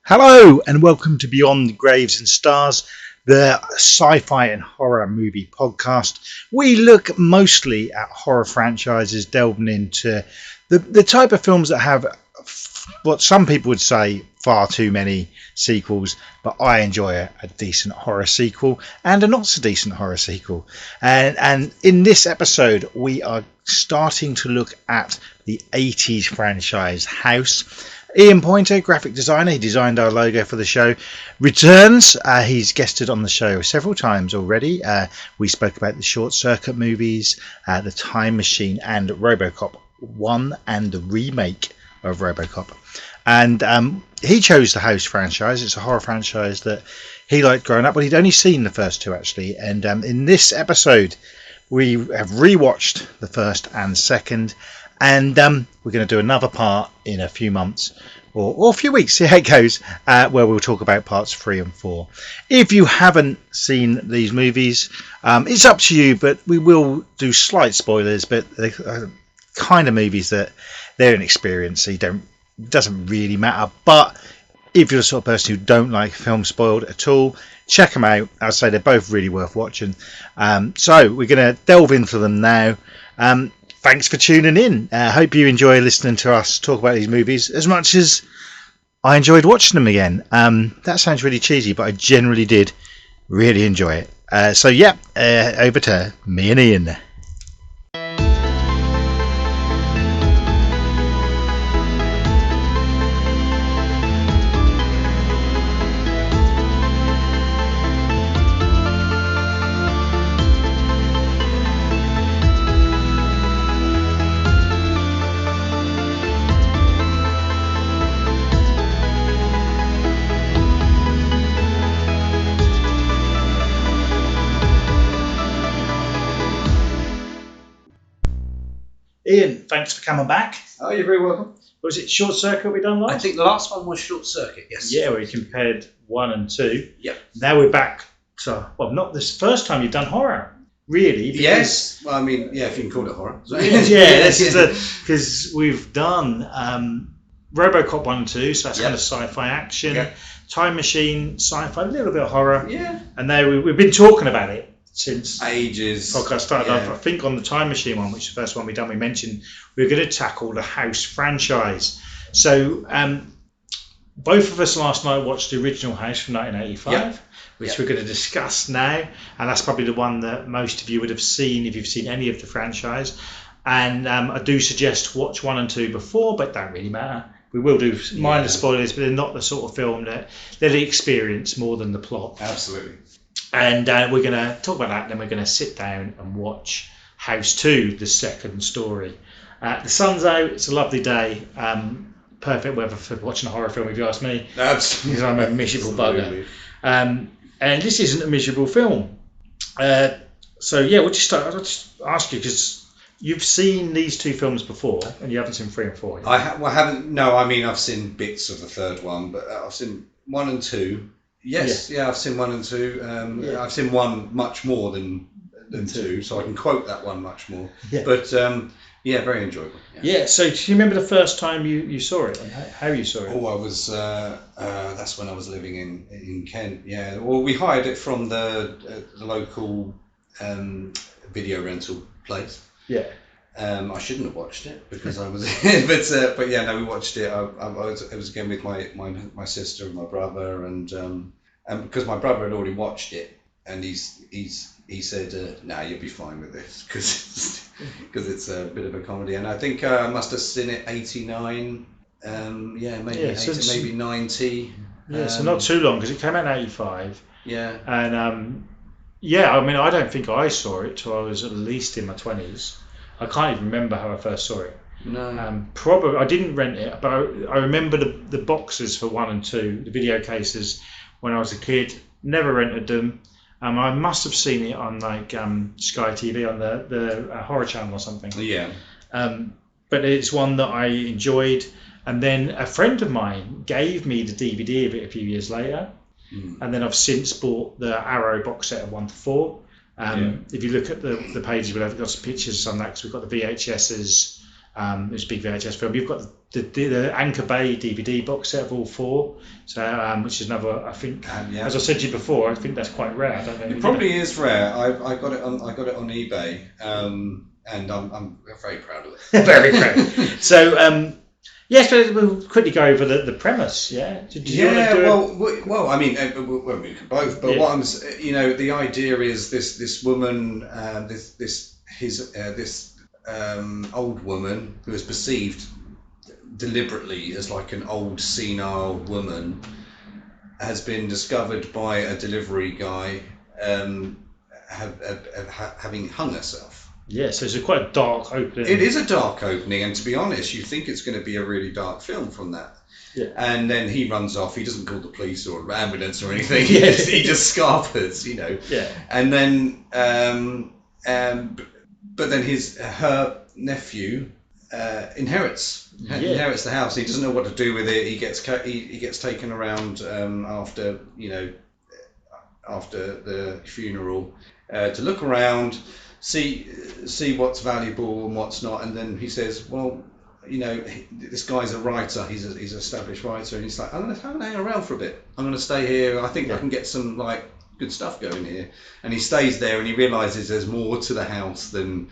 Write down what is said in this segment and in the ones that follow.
Hello and welcome to Beyond the Graves and Stars, the sci-fi and horror movie podcast. We look mostly at horror franchises, delving into the type of films that have what some people would say far too many sequels, but I enjoy a decent horror sequel and a not so decent horror sequel. And in this episode, we are starting to look at the 80s franchise House. Ian Pointer, graphic designer, he designed our logo for the show, returns. He's guested on the show several times already. We spoke about the Short Circuit movies, the Time Machine, and RoboCop 1 and the remake of RoboCop. And he chose the House franchise. It's a horror franchise that he liked growing up, but he'd only seen the first two actually. And in this episode, we have rewatched the first and second. And we're going to do another part in a few months or a few weeks, see how it goes, where we'll talk about parts 3 and 4. If you haven't seen these movies, it's up to you, but we will do slight spoilers, but they're kind of movies that they're an experience, so it doesn't really matter. But if you're the sort of person who don't like films spoiled at all, check them out. I'd say they're both really worth watching. So we're going to delve into them now. Thanks for tuning in. I hope you enjoy listening to us talk about these movies as much as I enjoyed watching them again. That sounds really cheesy, but I generally did really enjoy it. Over to me and Ian. Ian, thanks for coming back. Oh, you're very welcome. Was it Short Circuit we done last? I think the last one was Short Circuit, yes. Yeah, we compared 1 and 2. Yeah. Now we're back to, well, not this first time you've done horror, really. Yes. Well, I mean, yeah, if you can call it horror. Because we've done RoboCop 1 and 2, so that's kind of sci-fi action. Yeah. Time Machine, sci-fi, a little bit of horror. Yeah. And now we've been talking about it since ages. Podcast started off. I think on the Time Machine one, which is the first one we done, we mentioned we were going to tackle the House franchise. So both of us last night watched the original House from 1985, which we're going to discuss now, and that's probably the one that most of you would have seen if you've seen any of the franchise. And I do suggest watch 1 and 2 before, but don't really matter. We will do minor spoilers, but they're not the sort of film that they're the experience more than the plot. Absolutely. And we're going to talk about that, and then we're going to sit down and watch House 2, the second story. The sun's out, it's a lovely day, perfect weather for watching a horror film, if you ask me. Absolutely. Because I'm a miserable bugger. And this isn't a miserable film. We'll just start. I'll just ask you, because you've seen these two films before, and you haven't seen 3 and 4 yet. I haven't. No, I mean, I've seen bits of the third one, but I've seen 1 and 2. Yes, I've seen 1 and 2. I've seen 1 much more than 2, so I can quote that one much more. Yeah. But very enjoyable. Yeah. So do you remember the first time you saw it and how you saw it? Oh, I was. That's when I was living in Kent. Yeah. Well, we hired it from the local video rental place. Yeah. I shouldn't have watched it because I was, but we watched it. It was again with my sister and my brother, and because my brother had already watched it, and he said, "Nah, you'll be fine with this because it's a bit of a comedy." And I think I must have seen it 89, maybe 90. So not too long, because it came out in 85. Yeah. And I mean, I don't think I saw it till I was at least in my 20s. I can't even remember how I first saw it. No. Probably I didn't rent it, but I remember the boxes for 1 and 2, the video cases, when I was a kid. Never rented them. I must have seen it on like Sky TV on the horror channel or something. Yeah. But it's one that I enjoyed, and then a friend of mine gave me the DVD of it a few years later, and then I've since bought the Arrow box set of 1 to 4. If you look at the pages, we'll have got some pictures on that, because we've got the VHSs It was a big VHS film. You've got the Anchor Bay DVD box set of all four, so which is another. I think, Yeah. as I said to you before, I think that's quite rare. I don't know. It probably is rare. I got it on eBay, and I'm very proud of it. Very proud. So. Yes, but we'll quickly go over the premise. Yeah. Did you want to do well, I mean, we could both. But what I'm, the idea is this woman, this old woman who is perceived deliberately as like an old senile woman has been discovered by a delivery guy having hung herself. Yeah, so it's quite a dark opening. It is a dark opening, and to be honest, you think it's going to be a really dark film from that. Yeah. And then he runs off. He doesn't call the police or ambulance or anything. He just scarpers, Yeah. And then, but then her nephew inherits the house. He doesn't know what to do with it. He gets taken around after the funeral to look around. See what's valuable and what's not, and then he says, well, this guy's a writer, he's an established writer, and he's like, I'm gonna hang around for a bit, I'm gonna stay here, I think I can get some like good stuff going here. And he stays there, and he realizes there's more to the house than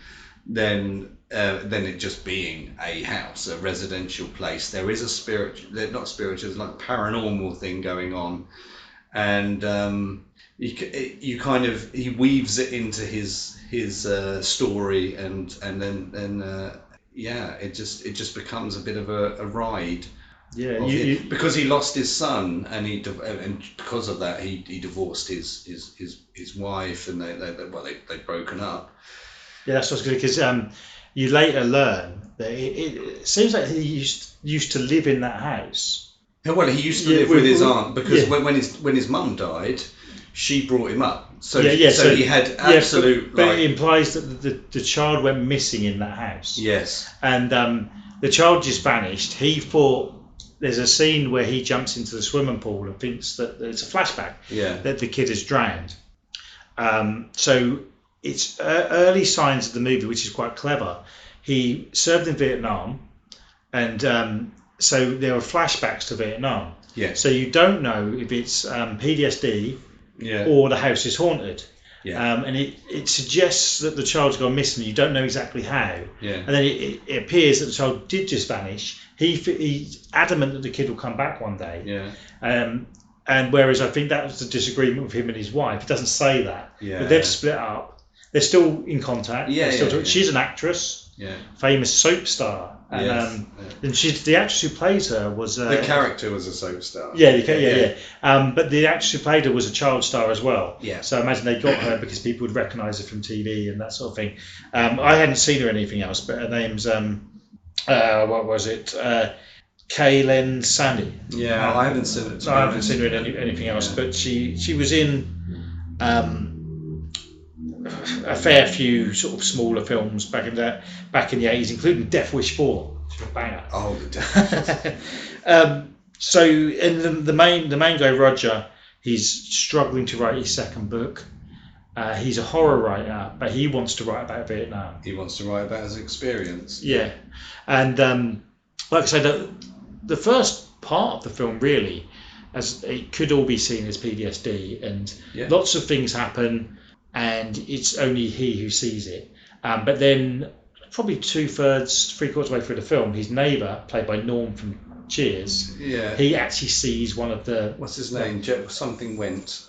it just being a house, a residential place. There is a not spiritual, it's like a paranormal thing going on, and he weaves it into his story, and then it just becomes a bit of a ride. Yeah, because he lost his son, and because of that he divorced his wife, and they'd broken up. Yeah, that's what's good, because you later learn that it seems like he used to live in that house. Well, he used to live with his aunt, because when his mum died, she brought him up. So he had absolute. But it implies that the child went missing in that house. Yes. And the child just vanished. He thought, there's a scene where he jumps into the swimming pool and thinks that it's a flashback. Yeah. That the kid is drowned. So it's early signs of the movie, which is quite clever. He served in Vietnam, and so there are flashbacks to Vietnam. Yeah. So you don't know if it's PTSD. Yeah. Or the house is haunted. Yeah. And it suggests that the child's gone missing. You don't know exactly how. Yeah. And then it appears that the child did just vanish. He's adamant that the kid will come back one day. Yeah. And whereas I think that was the disagreement with him and his wife. He doesn't say that. Yeah. But they've split up. They're still in contact. Yeah. She's an actress. Yeah. Famous soap star. And and the actress who plays her was the character was a soap star. Yeah. But the actress who played her was a child star as well. Yeah. So I imagine they got her because people would recognise her from TV and that sort of thing. I hadn't seen her in anything else, but her name's what was it? Kaylin Sandy. Yeah, I haven't seen it. I haven't seen her in anything else, but she was in a fair few sort of smaller films back in the 80s, including Death Wish 4, which was a banger. Oh, the Death. So, and the main guy, Roger, he's struggling to write his second book. He's a horror writer, but he wants to write about Vietnam. He wants to write about his experience. Yeah, and like I said, the first part of the film really, as it could all be seen as PTSD, and lots of things happen. And it's only he who sees it. But then, probably 2/3, 3/4 way through the film, his neighbour, played by Norm from Cheers, he actually sees one of the... What's his name? Something Went.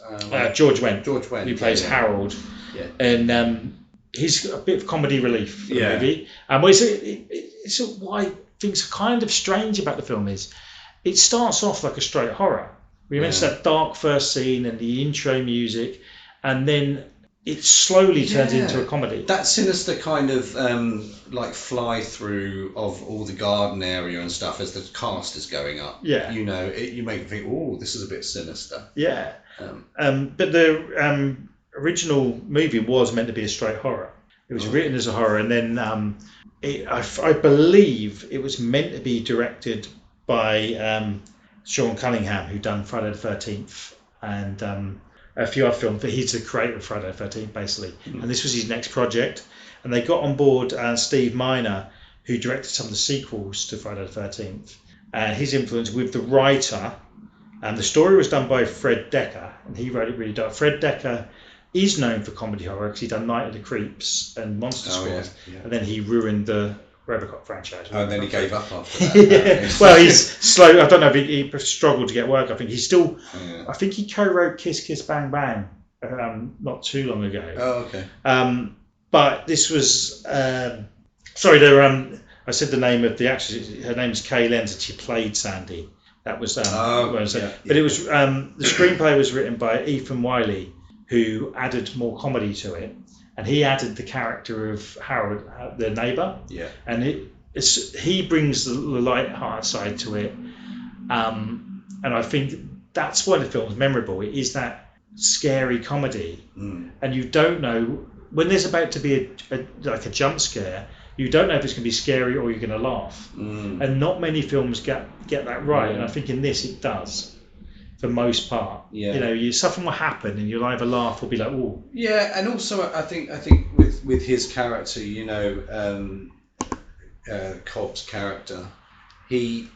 George Wendt. George Wendt. Who plays Harold. Yeah. And he's a bit of comedy relief for the movie. It's why things are kind of strange about the film is, it starts off like a straight horror. We mentioned that dark first scene and the intro music, and then it slowly turns into a comedy. That sinister kind of like fly through of all the garden area and stuff as the cast is going up. Yeah. You make you think, oh, this is a bit sinister. Yeah. But the original movie was meant to be a straight horror. It was written as a horror, and then I believe it was meant to be directed by Sean Cunningham, who done Friday the 13th and a few other films, but he's the creator of Friday the 13th, basically. And this was his next project. And they got on board Steve Miner, who directed some of the sequels to Friday the 13th. His influence with the writer, and the story was done by Fred Decker, and he wrote it really dark. Fred Decker is known for comedy horror because he'd done Night of the Creeps and Monster Squad, and then he ruined the Robocop franchise. Oh, and then he gave up after that. Well, he's slow. I don't know if he struggled to get work. I think he's still. I think he co-wrote Kiss Kiss Bang Bang not too long ago. Oh, okay. But this was sorry. I said the name of the actress. Her name's Kay Lenz, and she played Sandy. That was what I said. But it was the screenplay was written by Ethan Wiley, who added more comedy to it, and he added the character of Howard, the neighbour. Yeah. And he brings the light-hearted side to it, and I think that's why the film's memorable. It is that scary comedy, and you don't know when there's about to be a jump scare. You don't know if it's going to be scary or you're going to laugh, and not many films get that right. And I think in this it does, for the most part. Yeah. You know, something will happen and you'll either laugh or be like, "Ooh." Yeah, and also I think with his character, you know, Cobb's character, he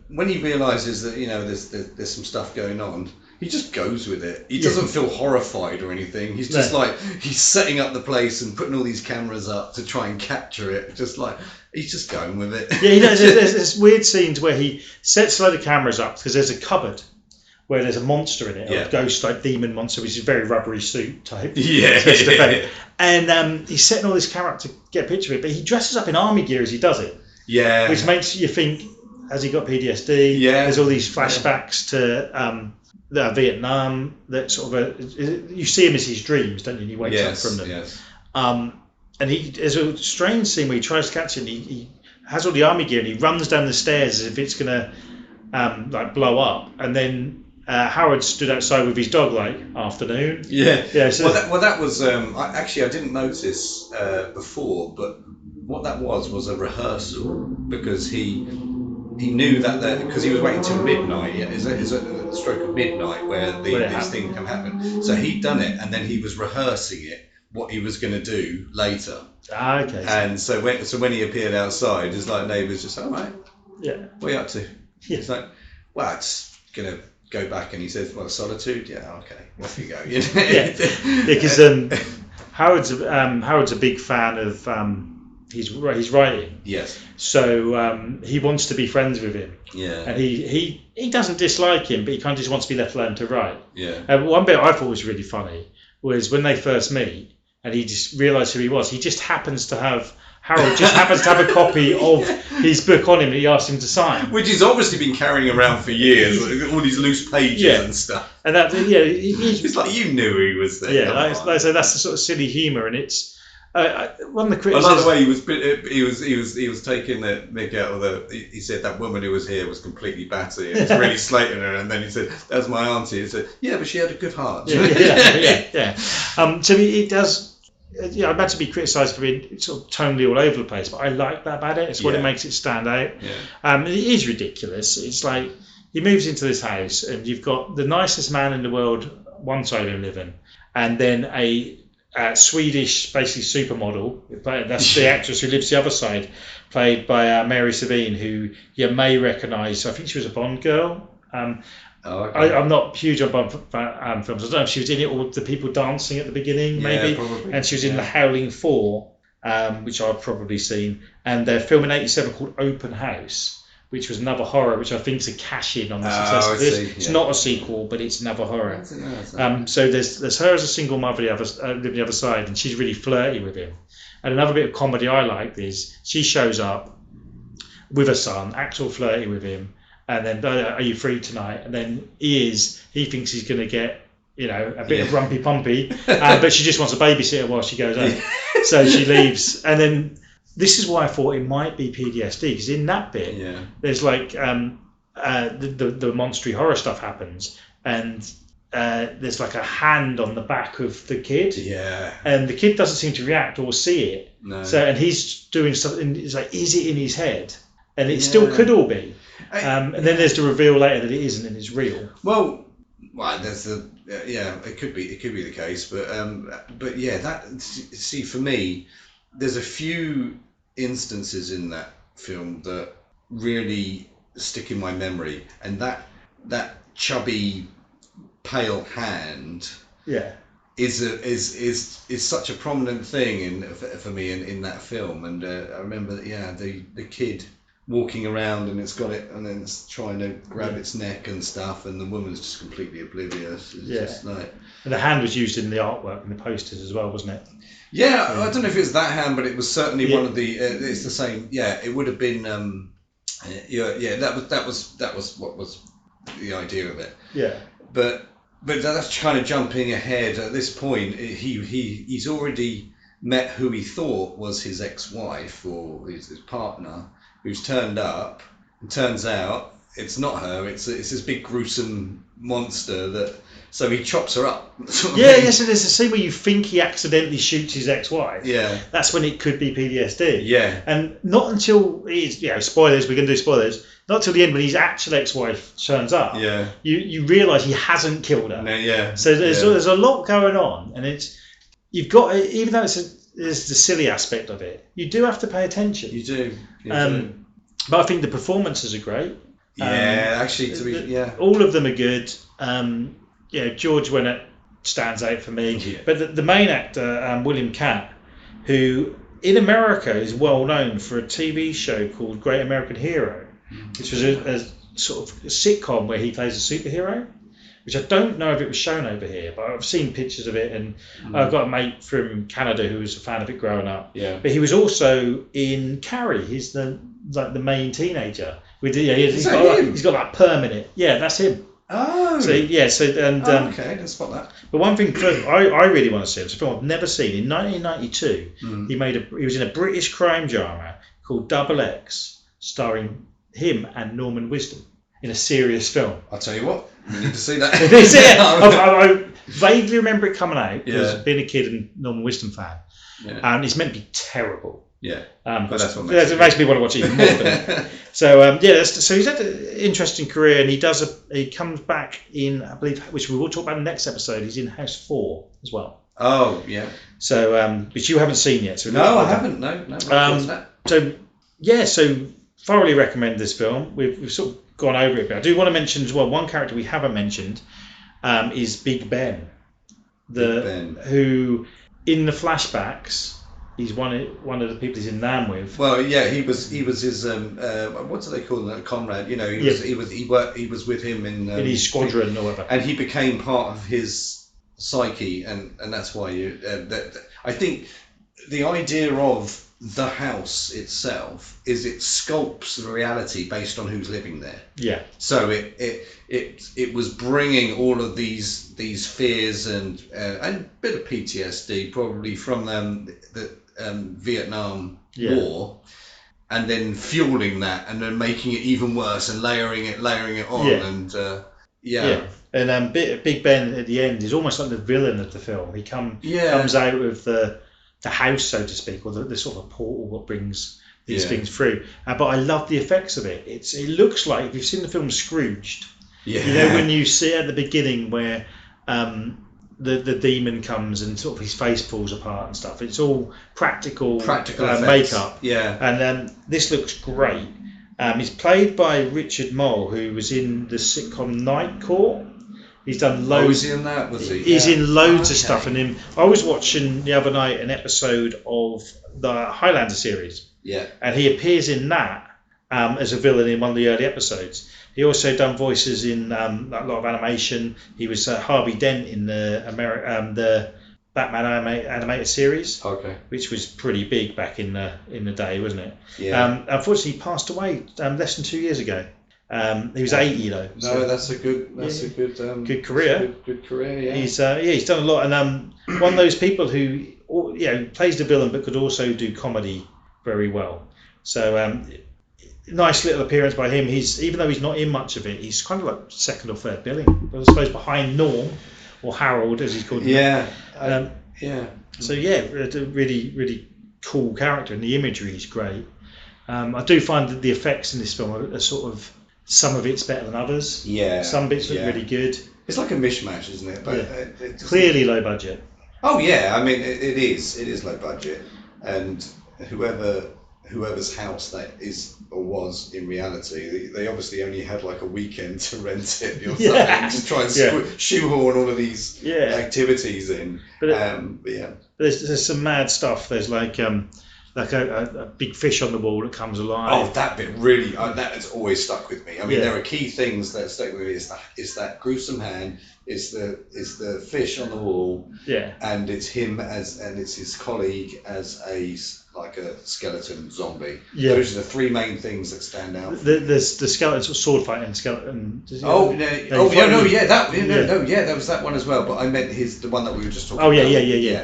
when he realizes that, you know, there's some stuff going on, he just goes with it. He doesn't feel horrified or anything. He's just like, he's setting up the place and putting all these cameras up to try and capture it. Just like, he's just going with it. Yeah, you know, there's weird scenes where he sets a load of cameras up because there's a cupboard where there's a monster in it, a ghost like demon monster, which is a very rubbery suit type. Yeah. And he's setting all this camera up to get a picture of it, but he dresses up in army gear as he does it. Yeah. Which makes you think, has he got PTSD? Yeah. There's all these flashbacks to Vietnam. That sort of you see him as his dreams, don't you? And he wakes up from them. Yes. And there's a strange scene where he tries to catch it. And he has all the army gear and he runs down the stairs as if it's gonna like blow up. And then Howard stood outside with his dog like afternoon. Yeah. Yeah. So that was I didn't notice before, but what that was a rehearsal, because he knew that because he was waiting till midnight. Yeah, is a stroke of midnight where this thing can happen. So he'd done it, and then he was rehearsing it, what he was going to do later. Okay. And so when he appeared outside, his like neighbours just, all right, what are you up to? Yeah. He's like, well, it's gonna go back, and he says, well, solitude. Yeah, okay, off you go. You know? Because Howard's a big fan of his writing. Yes. So he wants to be friends with him. Yeah. And he doesn't dislike him, but he kind of just wants to be left alone to write. Yeah. One bit I thought was really funny was when they first meet and he just realised who he was. Harold just happens to have a copy of his book on him that he asked him to sign. Which he's obviously been carrying around for years, all these loose pages and stuff. And that, it's like you knew he was there. Yeah, like I say, that's the sort of silly humour, and it's one of the criticisms. I like the way he was taking the mick out of he said that woman who was here was completely batty and was really slating her, and then he said, "That's my auntie." He said, "Yeah, but she had a good heart." Yeah. So it does. I'm about to be criticised for being sort of tonally all over the place, but I like that about it. It's what it makes it stand out. Yeah. It is ridiculous. It's like he moves into this house, and you've got the nicest man in the world one side of him living, and then a Swedish, basically supermodel. That's the actress who lives the other side, played by Mary Savine, who you may recognise. I think she was a Bond girl. Okay. I'm not huge on Bond films. I don't know if she was in it or the people dancing at the beginning, maybe. Probably. And she was in The Howling 4, which I've probably seen. And they're filming 87 called Open House, which was another horror, which I think is a cash-in on the success of this. It's not a sequel, but it's another horror. So there's her as a single mother living the other side, and she's really flirty with him. And another bit of comedy I liked is she shows up with her son, acts all flirty with him, and then, are you free tonight? And then he thinks he's going to get, a bit of rumpy pumpy, but she just wants a babysitter while she goes home. So she leaves. And then this is why I thought it might be PTSD, because in that bit, there's like the monstery horror stuff happens, and there's like a hand on the back of the kid. Yeah. And the kid doesn't seem to react or see it. No. So, and he's doing something, it's like, is it in his head? And it still could all be. And then there's the reveal later that it isn't and it's real. Well, there's it could be the case, but yeah, that, see, for me, there's a few instances in that film that really stick in my memory, and that chubby, pale hand Yeah. is such a prominent thing for me in that film. And I remember that, the kid walking around and it's got it and then it's trying to grab its neck and stuff, and the woman's just completely oblivious. It's just like, and the hand was used in the artwork and the posters as well, wasn't it? I don't know if it was that hand, but it was certainly one of the it's the same. It would have been that was what was the idea of it. But that's kind of jumping ahead. At this point, he's already met who he thought was his ex-wife or his partner, who's turned up. And turns out it's not her. It's this big gruesome monster that. So he chops her up. So there's a scene where you think he accidentally shoots his ex-wife. Yeah. That's when it could be PTSD. Yeah. And not until spoilers. We're going to do spoilers. Not till the end when his actual ex-wife turns up. Yeah. You realise he hasn't killed her. No, yeah. So there's a lot going on, and you've got, even though there's the silly aspect of it, you do have to pay attention. You do. But I think the performances are great. All of them are good. George Wennet stands out for me. Yeah. But the main actor, William Catt, who in America is well known for a TV show called Great American Hero, which was a sort of a sitcom where he plays a superhero, which I don't know if it was shown over here, but I've seen pictures of it, and I've got a mate from Canada who was a fan of it growing up. Yeah. But he was also in Carrie. He's the main teenager. He's got that perm in it. Yeah, that's him. Oh. Okay, I didn't spot that. But one thing I really want to see, it's a film I've never seen. In 1992, he was in a British crime drama called Double X, starring him and Norman Wisdom in a serious film. I'll tell you what, we need to see that. I vaguely remember it coming out because being a kid and Norman Wisdom fan, and it's meant to be terrible. Yeah, but that's what makes me want to watch it even more. So so he's had an interesting career, and he comes back in, I believe, which we will talk about in the next episode. He's in House 4 as well. Oh yeah. So which you haven't seen yet. So no, I haven't. No. So thoroughly recommend this film. We've sort of gone over it, but I do want to mention as well one character we haven't mentioned is Big Ben, who in the flashbacks. He's one of the people he's in Nam with. Well, yeah, he was his what do they call that, comrade? You know, he was with him in his squadron or whatever, and he became part of his psyche, and that's why I think the idea of the house itself is it sculpts the reality based on who's living there. Yeah. So it was bringing all of these fears and a bit of PTSD probably from the Vietnam War, and then fueling that and then making it even worse and layering it on and And Big Ben at the end is almost like the villain of the film. He comes out of the house, so to speak, or the sort of portal that brings these things through. But I love the effects of it. It looks like, if you've seen the film Scrooged, you know when you see at the beginning where the demon comes and sort of his face falls apart and stuff. It's all practical makeup. Yeah. And this looks great. He's played by Richard Mole, who was in the sitcom Night Court. He's done loads. Was he in that? Was he? He's in loads of stuff. And I was watching the other night an episode of the Highlander series. Yeah. And he appears in that as a villain in one of the early episodes. He also done voices in a lot of animation. He was Harvey Dent in the Batman animated series, which was pretty big back in the day, wasn't it? Yeah. Unfortunately, he passed away less than 2 years ago. He was 80 though. So, no, that's a good good career. Good career. Yeah. He's done a lot, and one of those people who plays the villain but could also do comedy very well. So nice little appearance by him. Even though he's not in much of it, he's kind of like second or third billing, I suppose, behind Norm or Harold as he's called. Yeah. So a really really cool character, and the imagery is great. I do find that the effects in this film are sort of, some of it's better than others. Yeah. Some bits look really good. It's like a mishmash, isn't it? But clearly low budget. Oh yeah, I mean it is low budget. and whoever's house that is or was in reality, they obviously only had like a weekend to rent it or something, just try and shoehorn all of these activities in. But yeah, there's some mad stuff. There's like a big fish on the wall that comes alive. Oh, that bit really, that has always stuck with me. I mean, there are key things that stuck with me. Is that gruesome hand, is the fish on the wall, and it's him and it's his colleague as a skeleton zombie. Those are the three main things that stand out. There's the skeleton sword fighting skeleton. That was that one as well. But I meant the one that we were just talking about.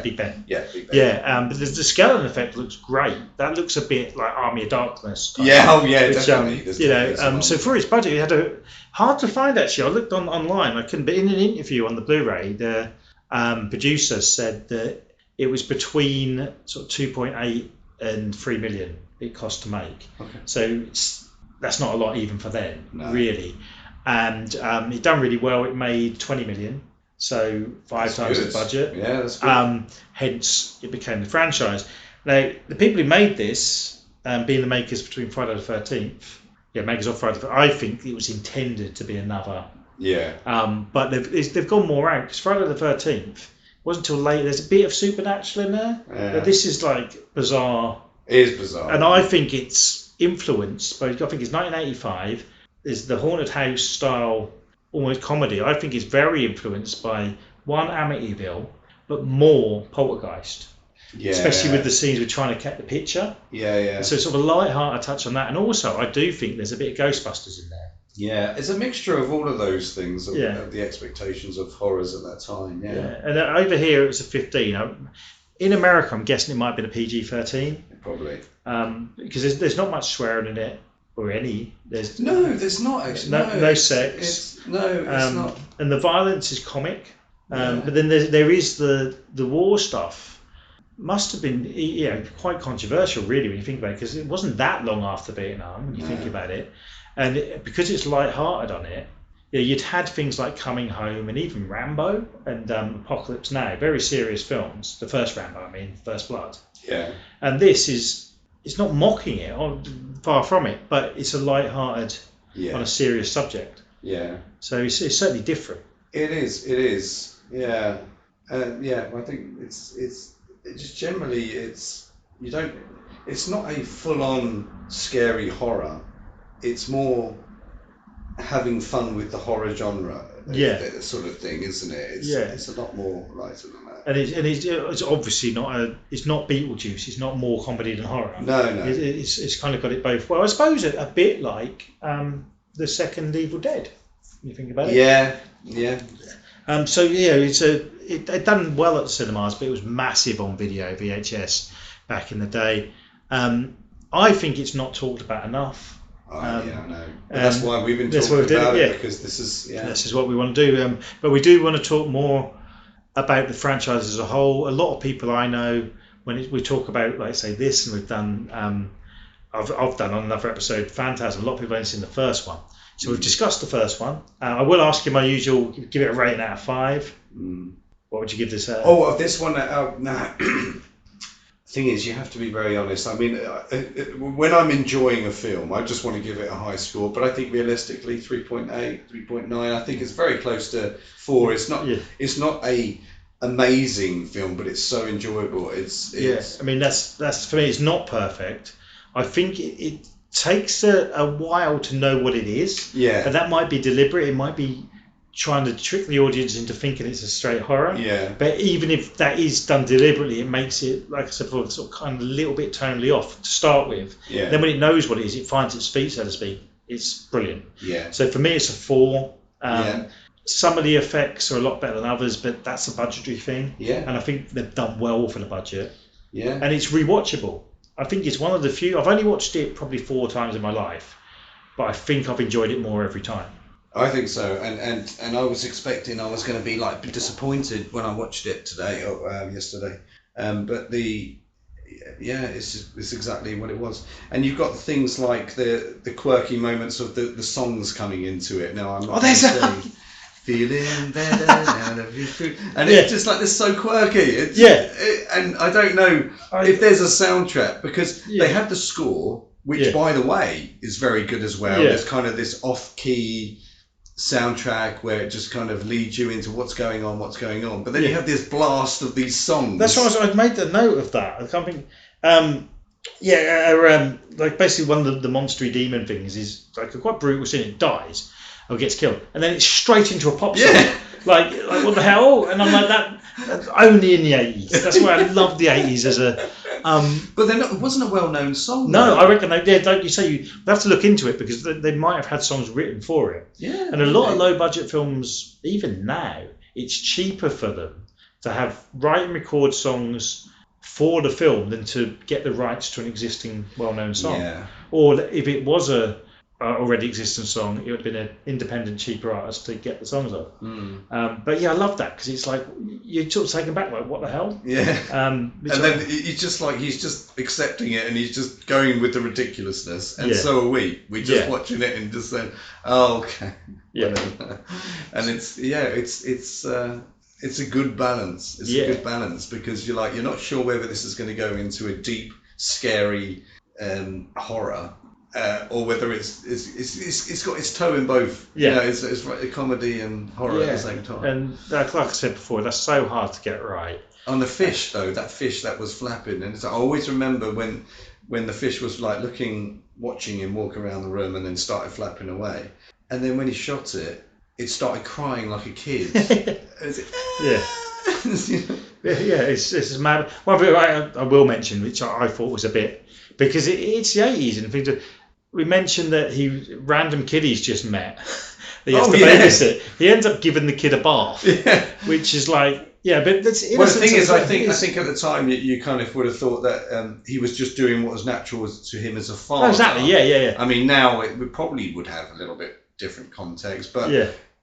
Big Ben. Yeah, Big Ben. But the skeleton effect looks great. That looks a bit like Army of Darkness. Definitely. So for its budget, it had hard to find actually. I looked online. I couldn't. But in an interview on the Blu-ray, the producer said that it was between sort of 2.8 and 3 million it cost to make. Okay. So that's not a lot even for them, really. And it done really well. It made 20 million, so five times the budget. Yeah, that's good. Hence, it became the franchise. Now, the people who made this, being the makers between Friday the 13th, makers of Friday the 13th, I think it was intended to be another. Yeah. But they've gone more out, because Friday the 13th wasn't until late. There's a bit of supernatural in there, but this is like bizarre. It is bizarre, and I think it's influenced. But I think it's 1985. Is the haunted house style almost comedy? I think it's very influenced by one Amityville, but more Poltergeist. Yeah. Especially with the scenes we're trying to get the picture. Yeah. So sort of a light-hearted touch on that, and also I do think there's a bit of Ghostbusters in there. Yeah, it's a mixture of all of those things, of the expectations of horrors at that time. Yeah. And over here it was a 15. In America, I'm guessing it might have been a PG-13. Probably. Because there's not much swearing in it, or any. There's not actually. No sex. It's not. And the violence is comic. But then there is the war stuff. Must have been quite controversial, really, when you think about it, because it wasn't that long after Vietnam, when you think about it. And because it's light-hearted on it, you'd had things like Coming Home and even Rambo and Apocalypse Now, very serious films. The first Rambo, First Blood. Yeah. And this it's not mocking it, or far from it, but it's a light-hearted on a serious subject. Yeah. So it's certainly different. It is. Yeah. I think it's just generally it's not a full-on scary horror. It's more having fun with the horror genre, sort of thing, isn't it? It's a lot more lighter than that. And it's obviously it's not Beetlejuice. It's not more comedy than horror. No. It's kind of got it both. Well, I suppose a bit like the second Evil Dead. You think about it. Yeah. So it done well at the cinemas, but it was massive on video, VHS, back in the day. I think it's not talked about enough. I know. But that's why we've been talking about it, because this is what we want to do. But we do want to talk more about the franchise as a whole. A lot of people I know, when we talk about, like, say, this, and we've done, I've done on another episode, Phantasm. A lot of people haven't seen the first one. So we've discussed the first one. I will ask you my usual, give it a rating out of 5. What would you give this? Of this one? No. Thing is, you have to be very honest. When I'm enjoying a film, I just want to give it a high score. But I think realistically, 3.8, 3.9. I think it's very close to 4. It's not. It's not a amazing film, but it's so enjoyable. It's. That's for me. It's not perfect. I think it takes a while to know what it is. Yeah. And that might be deliberate. It might be trying to trick the audience into thinking it's a straight horror. Yeah. But even if that is done deliberately, it makes it, like I said before, sort of kind of a little bit tonally off to start with. Yeah. Then when it knows what it is, it finds its feet, so to speak. It's brilliant. Yeah. So for me, it's a 4. Some of the effects are a lot better than others, but that's a budgetary thing. Yeah. And I think they've done well for the budget. Yeah. And it's rewatchable. I think it's one of the few. I've only watched it probably 4 times in my life, but I think I've enjoyed it more every time. I think so, and I was expecting I was going to be disappointed when I watched it today or yesterday, but it's exactly what it was. And you've got things like the quirky moments of the songs coming into it. Now I'm not. feeling better now that you're through. And it's just like, this so quirky. And I don't know if there's a soundtrack, because they had the score, which by the way is very good as well. There's kind of this off-key soundtrack where it just kind of leads you into what's going on, but then you have this blast of these songs. That's why I'd made the note of that. I can't think. Like basically one of the monstery demon things is like a quite brutal scene. It dies or gets killed, and then it's straight into a pop song. Like what the hell? And I'm like, that's only in the 80s. That's why I love the 80s as a. But then it wasn't a well-known song. No, I reckon like you say, you have to look into it, because they might have had songs written for it. Yeah. And a lot of low-budget films, even now, it's cheaper for them to have write and record songs for the film than to get the rights to an existing well-known song. Yeah. Or if it was a already existing song, it would have been an independent, cheaper artist to get the songs of. But yeah, I love that, because it's like you're sort of taken back, like, what the hell? Yeah. And then he's just accepting it, and he's just going with the ridiculousness, and so are we. We're just watching it and just saying, "Oh, okay." Yeah. And it's a good balance. It's a good balance, because you're not sure whether this is going to go into a deep, scary horror. Or whether it's got its toe in both. It's like a comedy and horror at the same time. And like I said before, that's so hard to get right. On the fish though, that fish that was flapping, and I always remember when the fish was like watching him walk around the room, and then started flapping away, and then when he shot it, it started crying like a kid. It's mad. One thing I will mention, which I thought was a bit, because it's the 80s and things. We mentioned that random kid he's just met. That he has to babysit. He ends up giving the kid a bath, which is like, but that's. Well, the thing is, I think at the time you kind of would have thought that he was just doing what was natural to him as a father. Oh, exactly. Yeah. I mean, now it would have a little bit different context, but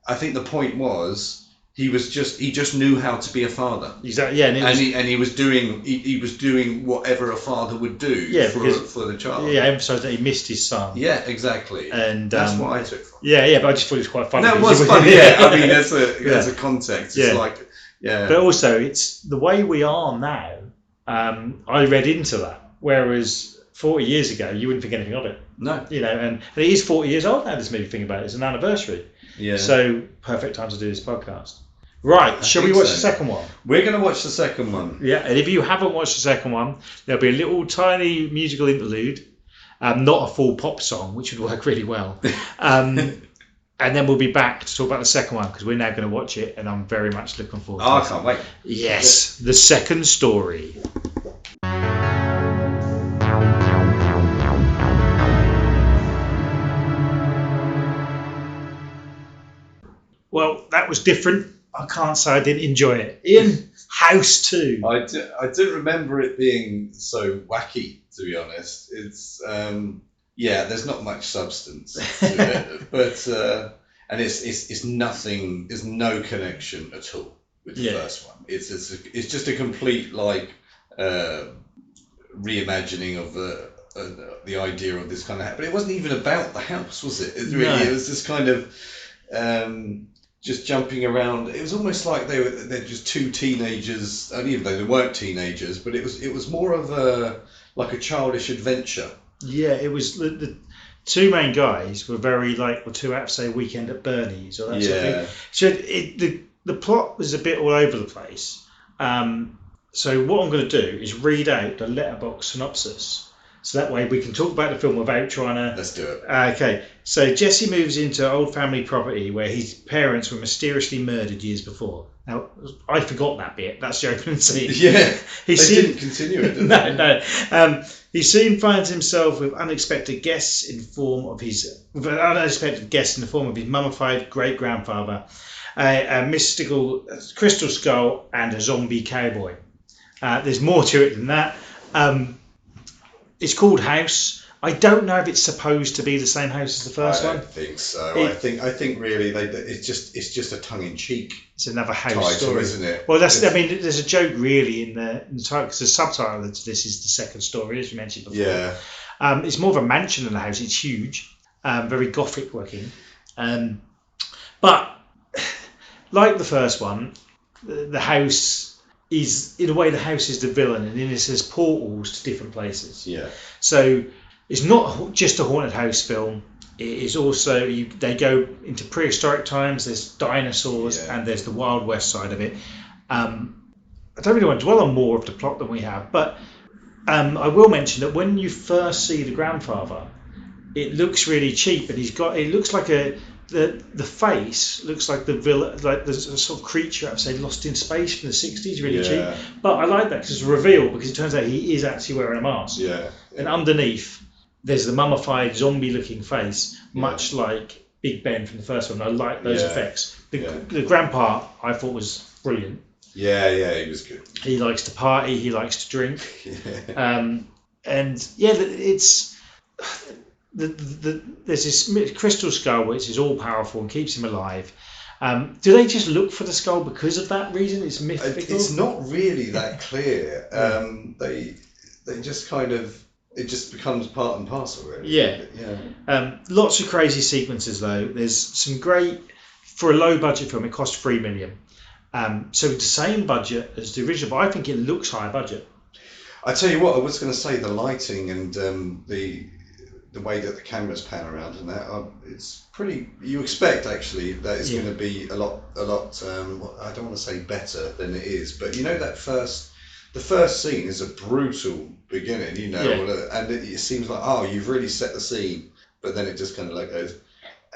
I think the point was, he just knew how to be a father. Exactly. Yeah, and he was doing whatever a father would do for the child. Yeah, emphasised that he missed his son. Yeah, exactly. And that's what I took from. Yeah, but I just thought it was quite funny. No, it was funny. I mean, there's a context. It's like But also, it's the way we are now. I read into that, whereas 40 years ago you wouldn't think anything of it. No. And it is 40 years old now. This movie, think about it, it's an anniversary. Yeah. So perfect time to do this podcast. Right, shall we watch the second one? We're going to watch the second one. Yeah, and if you haven't watched the second one, there'll be a little tiny musical interlude, not a full pop song, which would work really well. And then we'll be back to talk about the second one, because we're now going to watch it, and I'm very much looking forward to it. I can't wait. Yes, the second story. Well, that was different. I can't say I didn't enjoy it. Ian, House 2. I do remember it being so wacky, to be honest. It's there's not much substance to it, but and it's nothing. There's no connection at all with the first one. It's just a complete reimagining of the idea of this kind of house. But it wasn't even about the house, was it? It was this kind of just jumping around. It was almost like they're just two teenagers, and even though they weren't teenagers, but it was more of a childish adventure. Yeah, it was the two main guys were very two out to say Weekend at Bernie's or that sort of thing. So the plot was a bit all over the place. So what I'm going to do is read out the letterbox synopsis. So that way we can talk about the film without trying to... Let's do it. Okay. So Jesse moves into old family property where his parents were mysteriously murdered years before. Now, I forgot that bit. That's the opening scene. Yeah. Didn't continue it, did they? No. He soon finds himself with unexpected guests in the form of his mummified great-grandfather, a mystical crystal skull, and a zombie cowboy. There's more to it than that. It's called House. I don't know if it's supposed to be the same house as the first one. I don't think so. I think really it's just a tongue in cheek. It's another house title, story, isn't it? Well, there's a joke really in the title, because the subtitle of this is the second story, as we mentioned before. Yeah. It's more of a mansion than a house. It's huge, very gothic looking, but like the first one, the house is, in a way, the house is the villain, and then it says portals to different places. Yeah. So it's not just a haunted house film. It is also, they go into prehistoric times. There's dinosaurs, and there's the Wild West side of it. I don't really want to dwell on more of the plot than we have, but I will mention that when you first see the grandfather, it looks really cheap, and it looks like the face looks like the villain, like the sort of creature, I'd say, Lost in Space from the 60s, really cheap. But I like that because it's a reveal, because it turns out he is actually wearing a mask. And underneath, there's the mummified zombie-looking face, much like Big Ben from the first one. I like those effects. The grandpa, I thought, was brilliant. Yeah, he was good. He likes to party, he likes to drink. And it's there's this crystal skull which is all powerful and keeps him alive. Do they just look for the skull because of that reason? It's mythical. It's not really that clear. They just kind of, it just becomes part and parcel, really. Lots of crazy sequences though. There's some great, for a low budget film, it cost $3 million. So it's the same budget as the original, but I think it looks higher budget. I tell you what, I was going to say the lighting and the way that the cameras pan around and that, it's pretty. You expect actually that it's going to be a lot. I don't want to say better than it is, but that the first scene is a brutal beginning, and it seems like, you've really set the scene, but then it just kind of like goes,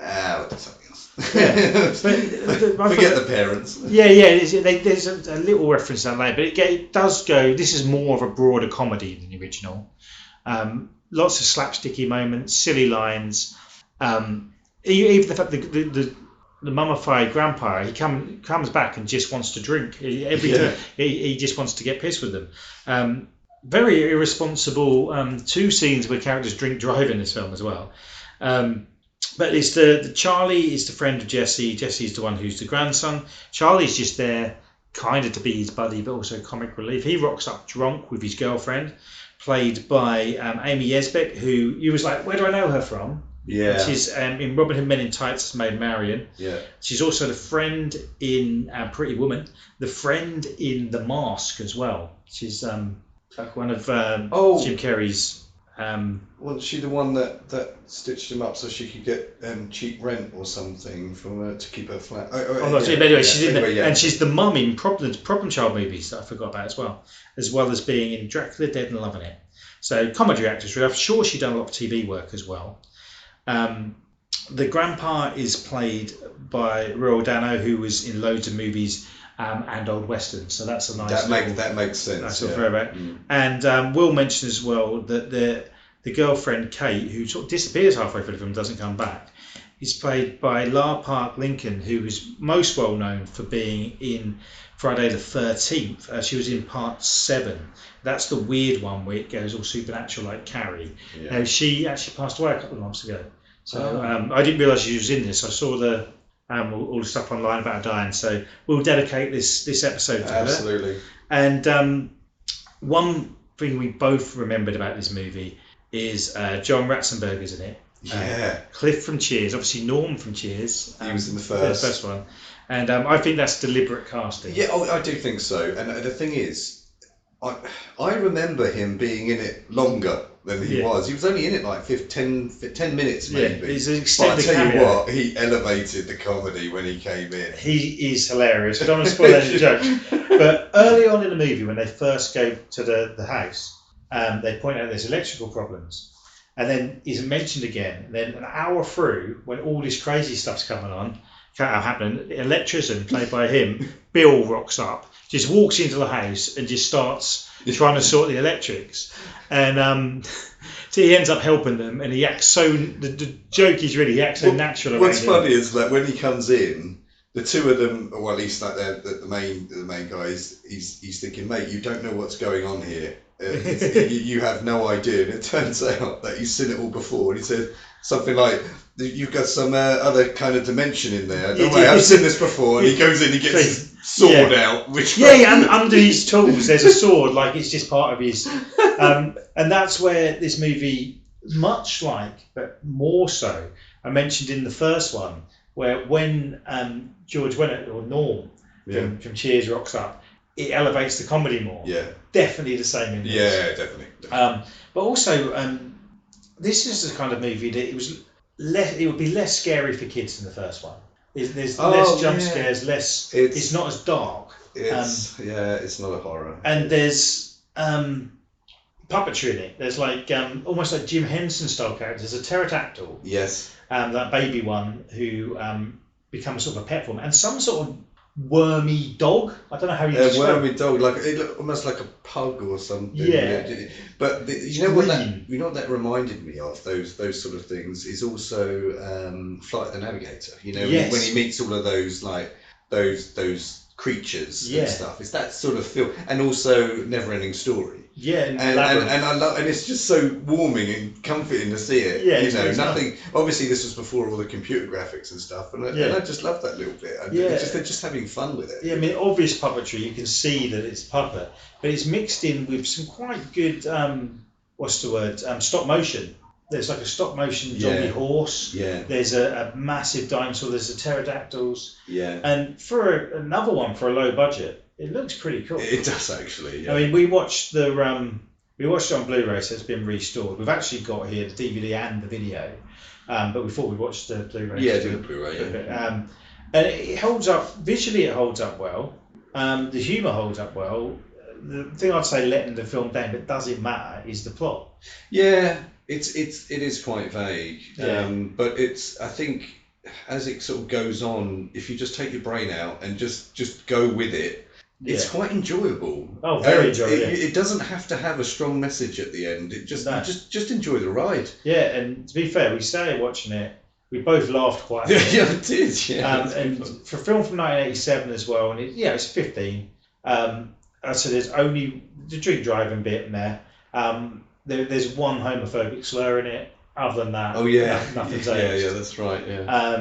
we'll do something else. Forget the parents. There's a little reference to that later, but it does go. This is more of a broader comedy than the original. Lots of slapsticky moments, silly lines. Even the fact that the mummified grandpa, he comes back and just wants to drink. He just wants to get pissed with them. Very irresponsible. Two scenes where characters drink drive in this film as well. But it's the Charlie is the friend of Jesse. Jesse's the one who's the grandson. Charlie's just there kind of to be his buddy, but also comic relief. He rocks up drunk with his girlfriend, played by Amy Yesbeck, who you was like, where do I know her from? She's in Robin Hood Men in Tights as Maid Marian. She's also the friend in Pretty Woman, the friend in The Mask as well. She's like one of Jim Carrey's. Wasn't she the one that stitched him up so she could get cheap rent or something from to keep her flat? Anyway, she's in and she's the mum in Problem Child movies that I forgot about as well as being in Dracula Dead and Loving It. So comedy actress, I'm sure she's done a lot of TV work as well. The grandpa is played by Royal Dano, who was in loads of movies and old westerns. So that's a nice. That makes sense. Nice little throwback. And we'll mention as well that the girlfriend Kate, who sort of disappears halfway through the film, doesn't come back, is played by La Park Lincoln, who is most well known for being in Friday the 13th. She was in part 7. That's the weird one where it goes all supernatural like Carrie. Now, she actually passed away a couple of months ago. So I didn't realise she was in this. I saw all the stuff online about her dying. So we'll dedicate this episode to her. Absolutely. And one thing we both remembered about this movie is John Ratzenberger's in it. Cliff from Cheers, obviously Norm from Cheers. He was in the first one. And I think that's deliberate casting. Yeah, I do think so. And the thing is, I remember him being in it longer than he was. He was only in it like 10 minutes maybe. He's an extended but I tell cameo. you what, he elevated the comedy when he came in. He is hilarious. I don't want to spoil any jokes. But early on in the movie, when they first go to the house, they point out there's electrical problems. And then he's mentioned again. And then an hour through, when all this crazy stuff's happening, Electrician, played by him, Bill rocks up, just walks into the house and just starts trying to sort the electrics. And so he ends up helping them, and he acts so, the joke is really, he acts so natural. What's funny is that when he comes in, the two of them, or at least like the main guys, he's thinking, mate, you don't know what's going on here. You have no idea. And it turns out that he's seen it all before. And he said something like, you've got some other kind of dimension in there. No way, I've seen this before. And he goes in, he gets his sword out. And under his tools there's a sword, like it's just part of his... and that's where this movie, much like, but more so, I mentioned in the first one, where when George Wennet or Norm from Cheers rocks up, it elevates the comedy more. Yeah. Definitely the same in this. Yeah, definitely. But also, this is the kind of movie that it would be less scary for kids than the first one. There's less jump scares, less. It's not as dark. It's not a horror. And there's puppetry in it. There's like almost like Jim Henson style characters. There's a pterodactyl. Yes. That baby one who becomes sort of a pet form, and some sort of wormy dog. I don't know how you describe it. Wormy dog, like it looked almost like a pug or something. Yeah. But you know what that reminded me of, those sort of things, is also Flight of the Navigator. You know, when he meets all of those like those creatures and stuff. It's that sort of feel, and also Never Ending Story. Yeah, and I love, and it's just so warming and comforting to see it. Yeah, you know, nothing. Obviously, this was before all the computer graphics and stuff, and I just love that little bit. They're just having fun with it. Yeah, I mean, obvious puppetry. You can see that it's puppet, but it's mixed in with some quite good stop motion. There's like a stop motion zombie horse. Yeah. There's a massive dinosaur. There's the pterodactyls. Yeah. And for another one for a low budget, it looks pretty cool. It does actually. Yeah. I mean, we watched it on Blu-ray, so it's been restored. We've actually got here the DVD and the video, but we thought we watched the Blu-ray. Yeah, do the Blu-ray. Yeah. And it holds up visually. It holds up well. The humour holds up well. The thing I'd say letting the film down, but does it matter, is the plot. Yeah, it is quite vague. Yeah. But I think as it sort of goes on, if you just take your brain out and just go with it, it's quite enjoyable. Oh, very enjoyable. It doesn't have to have a strong message at the end. It just enjoy the ride. Yeah, and to be fair, we started watching it. We both laughed quite a bit. Yeah, I did. Yeah. And for a film from 1987 as well, and it's 15. So there's only the drink driving bit in there. There's one homophobic slur in it. Other than that, nothing's aged. Yeah, that's right. Yeah.